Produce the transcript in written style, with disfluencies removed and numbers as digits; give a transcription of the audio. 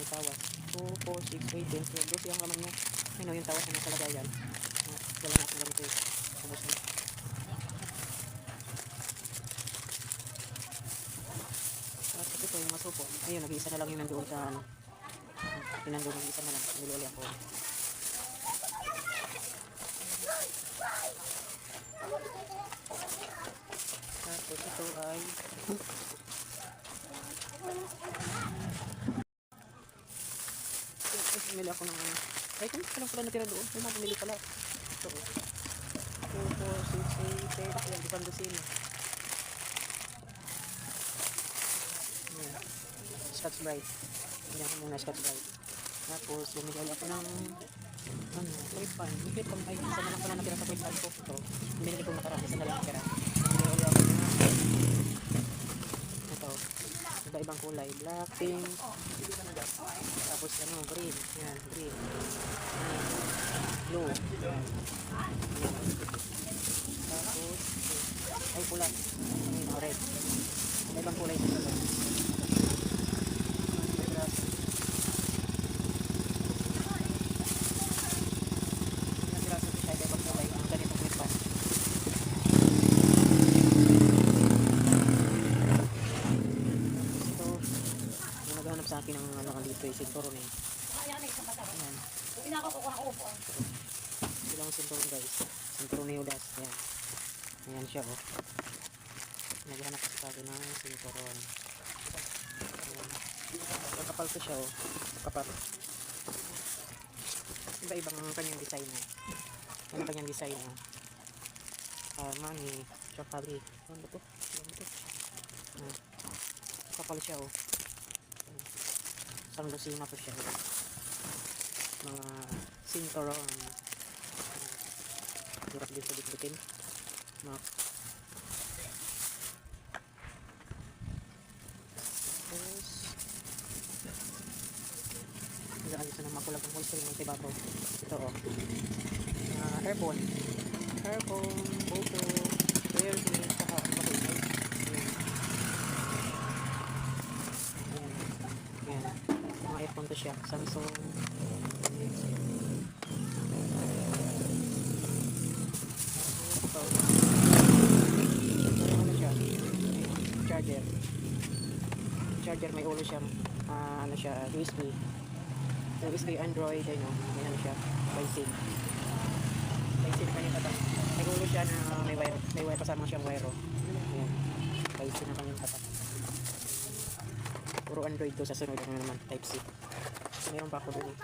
tawas. 2, 4, 6, 8, 10, 12. 12 ang laman niya. Ayun o, yung tawas na nasa lagayan. Wala na akong ganito eh. Tapos na. Tapos ito yung masupo. Ayun, nag-iisa na lang yung nandoon sa ano. Pinandoon, nag-iisa na lang. Niluli ako. Tapos ito ay pumili ako ng ay kung palang pala natira doon. May pumili pala. Ito 2, 4, 6, 8, 10. Ayan, isang dosina. Ayan. Scotch Brite. Ayan ako muna Scotch Brite. Tapos bumili ako ng fruit pan. Yung fruit pan ay isa na lang pala natira sa fruit pan ko. Ito. Binili ko nakaraan. Isa na lang natira. Bumili ako ng ito. Iba-ibang kulay. Black, pink. Tapos ano, green. Yan, green. Blue. Yan. Tapos ay pula. Ayun, orange. Iba-ibang kulay sa ito. Sa akin ang ano dito ay sinturon eh. Ayan. Ilang sinturon guys. Sinturon ni Judas. Ayan. Ayan siya oh. Naghanap sa akin ng sinturon. Ayan. Kapal ko siya oh. Kapal. Iba-ibang kanyang design eh. Ano kanyang design oh. Armani. Chapali. Ano ba ito? Kapal siya oh. Isang dosina po siya. Mga sinturon. Hirap din sa bitbitin. Tapos nag-aalis na ng makulag ang holster ng tibabaw. Ito o. Airphone. Airphone. Photo. Airplane. Saka ang makulay. Ayan. Mga iPhone to siya. Samsung. Ito. Ano siya? Charger. Charger may ulo siya. Ano siya? USB. USB Android. Ayun o. May ano siya. By-SIM. By-SIM kanyang tatak. May ulo siya na may wire. May wire kasama siyang wire o. Ayan. By-SIM na kanyang tatak. Puro Android to sa sunod. Ano naman? Type C. Mayroon pa ako doon eh.